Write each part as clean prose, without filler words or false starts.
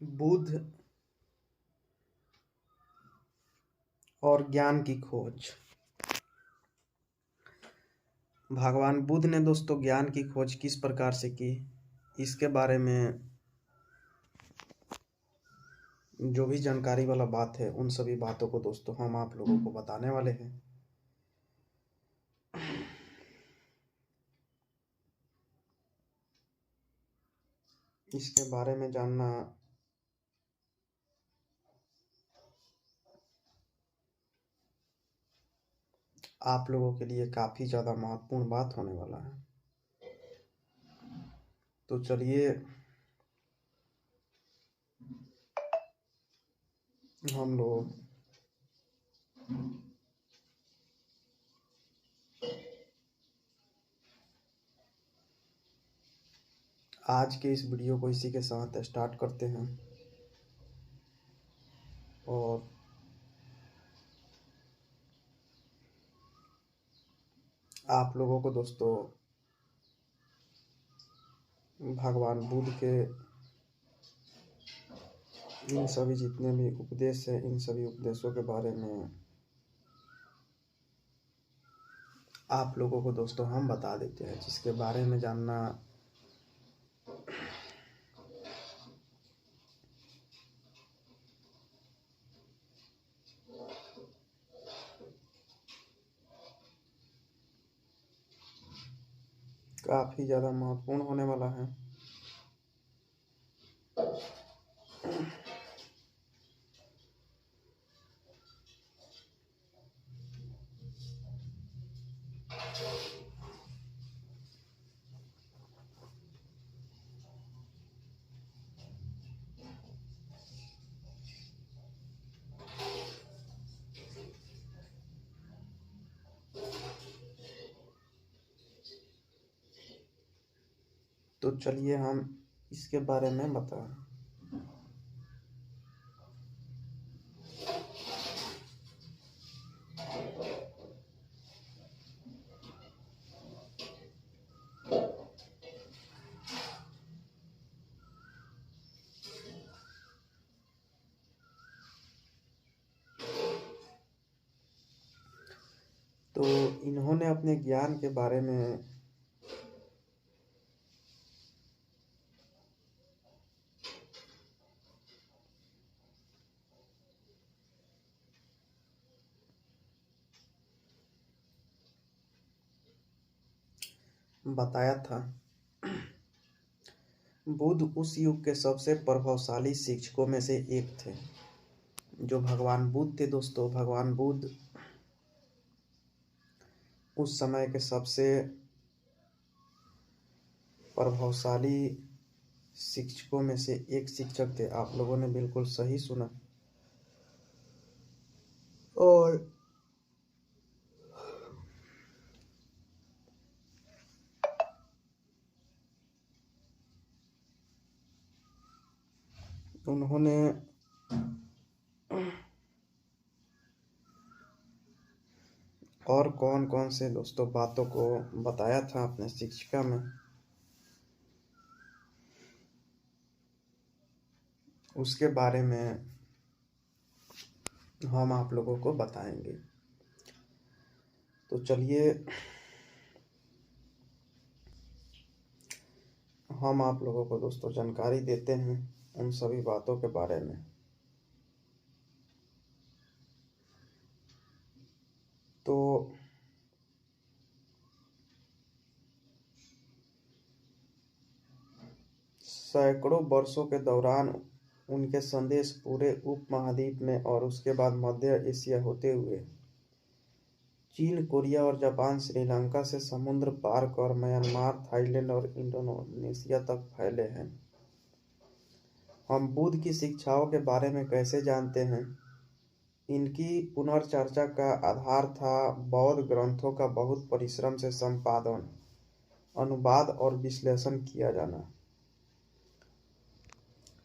बुद्ध और ज्ञान की खोज। भगवान बुद्ध ने दोस्तों ज्ञान की खोज किस प्रकार से की, इसके बारे में जो भी जानकारी वाला बात है उन सभी बातों को दोस्तों हम आप लोगों को बताने वाले हैं। इसके बारे में जानना आप लोगों के लिए काफी ज्यादा महत्वपूर्ण बात होने वाला है। तो चलिए हम लोग आज के इस वीडियो को इसी के साथ स्टार्ट करते हैं। और आप लोगों को दोस्तों भगवान बुद्ध के इन सभी जितने भी उपदेश हैं, इन सभी उपदेशों के बारे में आप लोगों को दोस्तों हम बता देते हैं, जिसके बारे में जानना काफी ज्यादा महत्वपूर्ण होने वाला है। तो चलिए हम इसके बारे में बताएं। तो इन्होंने अपने ज्ञान के बारे में बताया था। बुद्ध उस युग के सबसे प्रभावशाली शिक्षकों में से एक थे। जो भगवान बुद्ध थे दोस्तों, भगवान बुद्ध उस समय के सबसे प्रभावशाली शिक्षकों में से एक शिक्षक थे। आप लोगों ने बिल्कुल सही सुना। और उन्होंने और कौन कौन से दोस्तों बातों को बताया था अपने शिक्षिका में, उसके बारे में हम आप लोगों को बताएंगे। तो चलिए हम आप लोगों को दोस्तों जानकारी देते हैं उन सभी बातों के बारे में। तो सैकड़ों वर्षों के दौरान उनके संदेश पूरे उपमहाद्वीप में और उसके बाद मध्य एशिया होते हुए चीन, कोरिया और जापान, श्रीलंका से समुद्र पार कर म्यांमार, थाईलैंड और इंडोनेशिया तक फैले हैं। हम बुद्ध की शिक्षाओं के बारे में कैसे जानते हैं? इनकी पुनर्चर्चा का आधार था बौद्ध ग्रंथों का बहुत परिश्रम से संपादन, अनुवाद और विश्लेषण किया जाना।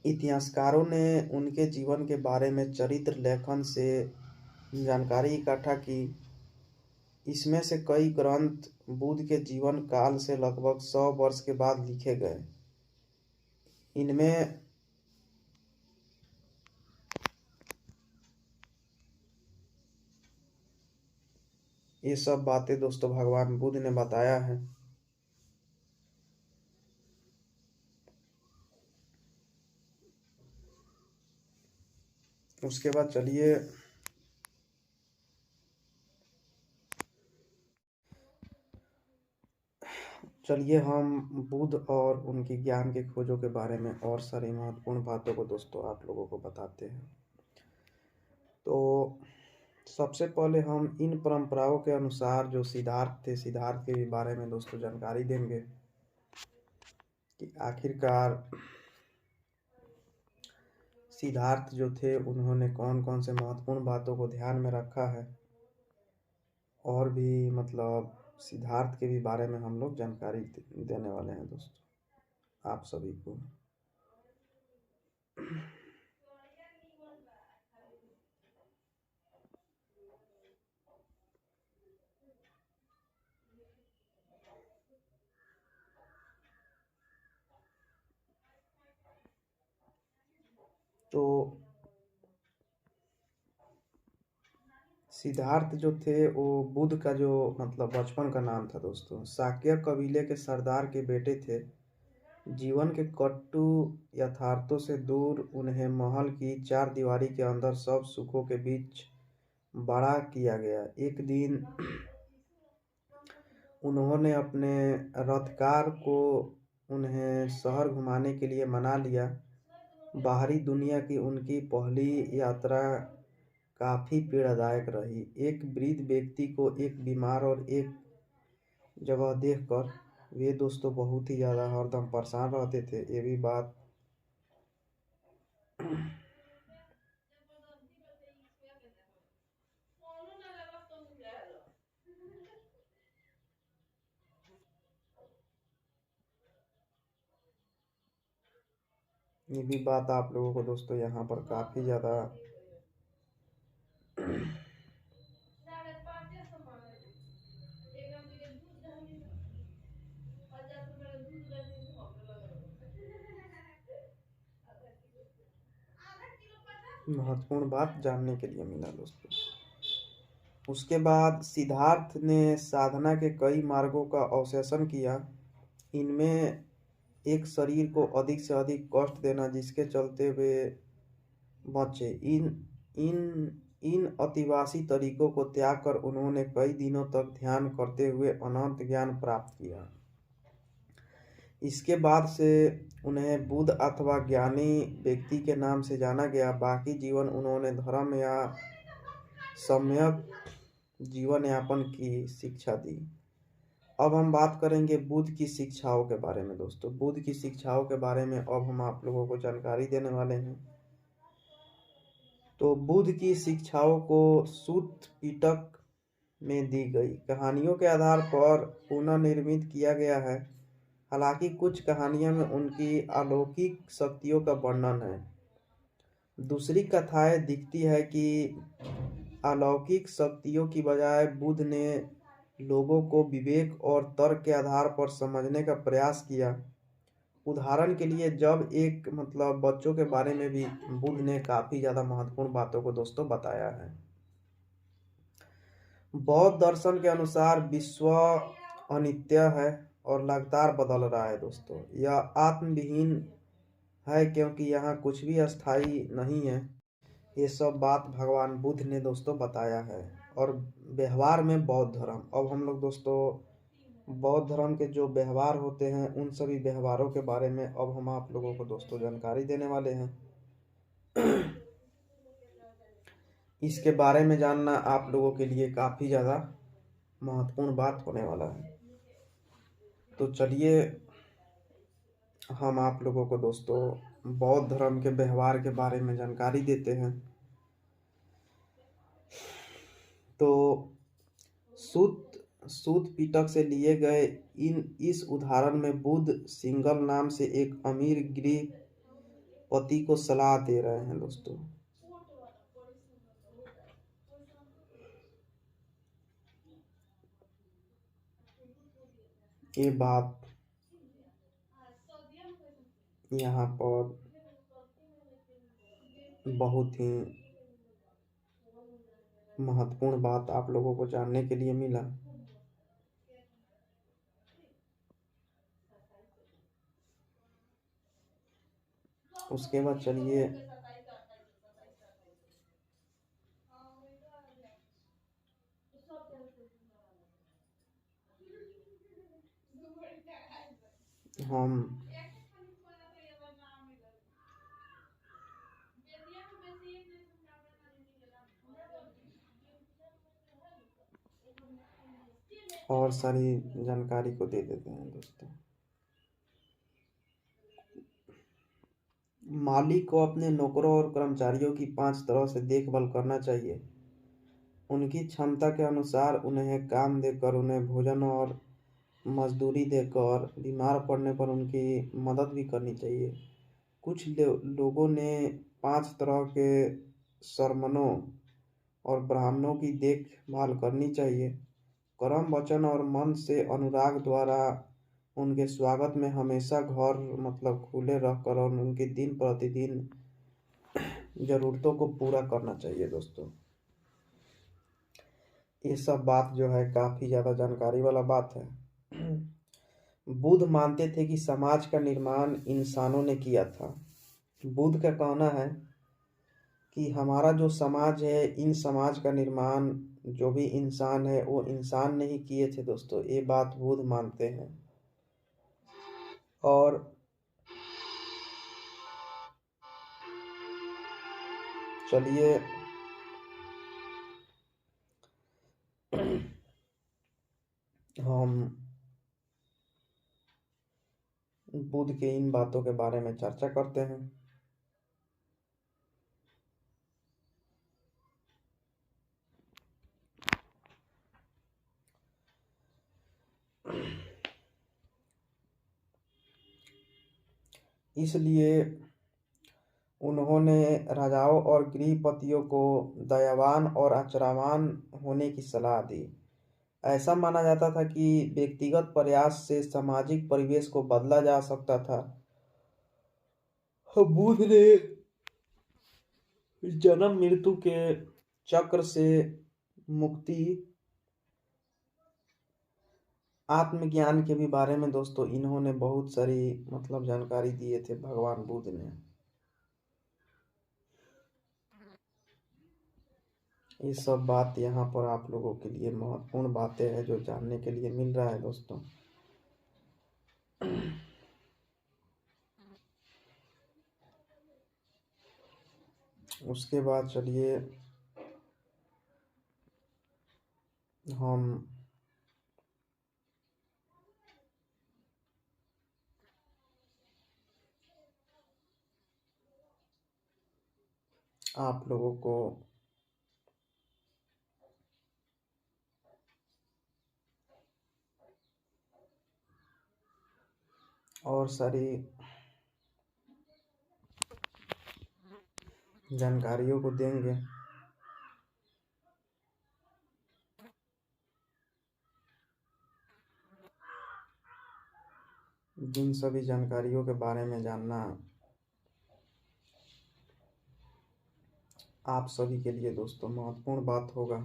इतिहासकारों ने उनके जीवन के बारे में चरित्र लेखन से जानकारी इकट्ठा की। इसमें से कई ग्रंथ बुद्ध के जीवन काल से लगभग 100 वर्ष के बाद लिखे गए। इनमें ये सब बातें दोस्तों भगवान बुद्ध ने बताया है। उसके बाद चलिए हम बुद्ध और उनकी ज्ञान के खोजों के बारे में और सारी महत्वपूर्ण बातों को दोस्तों आप लोगों को बताते हैं। तो सबसे पहले हम इन परंपराओं के अनुसार जो सिद्धार्थ थे, सिद्धार्थ के बारे में दोस्तों जानकारी देंगे कि आखिरकार सिद्धार्थ जो थे उन्होंने कौन कौन से महत्वपूर्ण बातों को ध्यान में रखा है, और भी मतलब सिद्धार्थ के भी बारे में हम लोग जानकारी देने वाले हैं दोस्तों आप सभी को। तो सिद्धार्थ जो थे वो बुद्ध का जो मतलब बचपन का नाम था दोस्तों। शाक्य कबीले के सरदार के बेटे थे। जीवन के कटु यथार्थों से दूर उन्हें महल की चार दीवारी के अंदर सब सुखों के बीच बड़ा किया गया। एक दिन उन्होंने अपने रथकार को उन्हें शहर घुमाने के लिए मना लिया। बाहरी दुनिया की उनकी पहली यात्रा काफ़ी पीड़ादायक रही। एक वृद्ध व्यक्ति को एक बीमार और एक जगह देखकर वे दोस्तों बहुत ही ज़्यादा हरदम परेशान रहते थे। ये भी बात आप लोगों को दोस्तों यहाँ पर काफ़ी ज़्यादा महत्वपूर्ण बात जानने के लिए मिला दोस्तों। उसके बाद सिद्धार्थ ने साधना के कई मार्गों का अवशेषण किया। इनमें एक शरीर को अधिक से अधिक कष्ट देना जिसके चलते वे बचे। इन इन इन अतिवासी तरीकों को त्याग कर उन्होंने कई दिनों तक ध्यान करते हुए अनंत ज्ञान प्राप्त किया। इसके बाद से उन्हें बुद्ध अथवा ज्ञानी व्यक्ति के नाम से जाना गया। बाकी जीवन उन्होंने धर्म या सम्यक जीवन यापन की शिक्षा दी। अब हम बात करेंगे बुद्ध की शिक्षाओं के बारे में दोस्तों। बुद्ध की शिक्षाओं के बारे में अब हम आप लोगों को जानकारी देने वाले हैं। तो बुद्ध की शिक्षाओं को सूत पिटक में दी गई कहानियों के आधार पर पुनर्निर्मित किया गया है। हालांकि कुछ कहानियों में उनकी अलौकिक शक्तियों का वर्णन है। दूसरी कथाएं दिखती है कि अलौकिक शक्तियों की बजाय बुद्ध ने लोगों को विवेक और तर्क के आधार पर समझने का प्रयास किया। उदाहरण के लिए जब एक मतलब बच्चों के बारे में भी बुद्ध ने काफ़ी ज़्यादा महत्वपूर्ण बातों को दोस्तों बताया है। बौद्ध दर्शन के अनुसार विश्व अनित्य है और लगातार बदल रहा है दोस्तों। यह आत्मविहीन है क्योंकि यहाँ कुछ भी अस्थायी नहीं है। ये सब बात भगवान बुद्ध ने दोस्तों बताया है। और व्यवहार में बौद्ध धर्म, अब हम लोग दोस्तों बौद्ध धर्म के जो व्यवहार होते हैं उन सभी व्यवहारों के बारे में अब हम आप लोगों को दोस्तों जानकारी देने वाले हैं। इसके बारे में जानना आप लोगों के लिए काफ़ी ज़्यादा महत्वपूर्ण बात होने वाला है। तो चलिए हम आप लोगों को दोस्तों बौद्ध धर्म के व्यवहार के बारे में जानकारी देते हैं। तो सूत पिटक से लिए गए इस उदाहरण में बुद्ध सिंगल नाम से एक अमीर गृह पति को सलाह दे रहे हैं दोस्तों। ये बात यहाँ पर बहुत ही महत्वपूर्ण बात आप लोगों को जानने के लिए मिला। उसके बाद चलिए हम और सारी जानकारी को दे देते हैं दोस्तों। मालिक को अपने नौकरों और कर्मचारियों की 5 तरह से देखभाल करना चाहिए। उनकी क्षमता के अनुसार उन्हें काम देकर, उन्हें भोजन और मजदूरी देकर, बीमार पड़ने पर उनकी मदद भी करनी चाहिए। कुछ लोगों ने 5 तरह के सरमनों और ब्राह्मणों की देखभाल करनी चाहिए। कर्म, वचन और मन से अनुराग द्वारा उनके स्वागत में हमेशा घर खुले रहकर और उनकी दिन प्रतिदिन जरूरतों को पूरा करना चाहिए दोस्तों। ये सब बात जो है काफी ज्यादा जानकारी वाला बात है। बुद्ध मानते थे कि समाज का निर्माण इंसानों ने किया था। बुद्ध का कहना है कि हमारा जो समाज है, इन समाज का निर्माण जो भी इंसान है वो इंसान नहीं किए थे दोस्तों। ये बात बुद्ध मानते हैं। और चलिए हम बुद्ध के इन बातों के बारे में चर्चा करते हैं। इसलिए उन्होंने राजाओं और गृहपतियों को दयावान और आचरावान होने की सलाह दी। ऐसा माना जाता था कि व्यक्तिगत प्रयास से सामाजिक परिवेश को बदला जा सकता था। बुद्ध ने जन्म मृत्यु के चक्र से मुक्ति, आत्मज्ञान के भी बारे में दोस्तों इन्होंने बहुत सारी जानकारी दिए थे भगवान बुद्ध ने। ये सब बात यहाँ पर आप लोगों के लिए महत्वपूर्ण बातें हैं जो जानने के लिए मिल रहा है दोस्तों। उसके बाद चलिए हम आप लोगों को और सारी जानकारियों को देंगे। जिन सभी जानकारियों के बारे में जानना आप सभी के लिए दोस्तों महत्वपूर्ण बात होगा,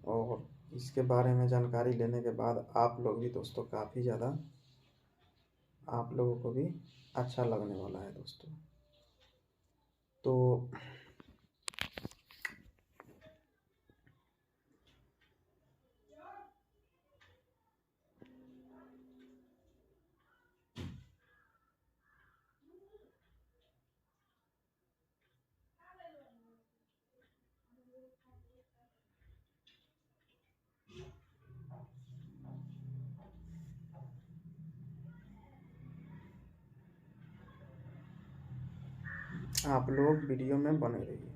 और इसके बारे में जानकारी लेने के बाद आप लोग भी दोस्तों काफ़ी ज़्यादा आप लोगों को भी अच्छा लगने वाला है दोस्तों। तो आप लोग वीडियो में बने रहिए।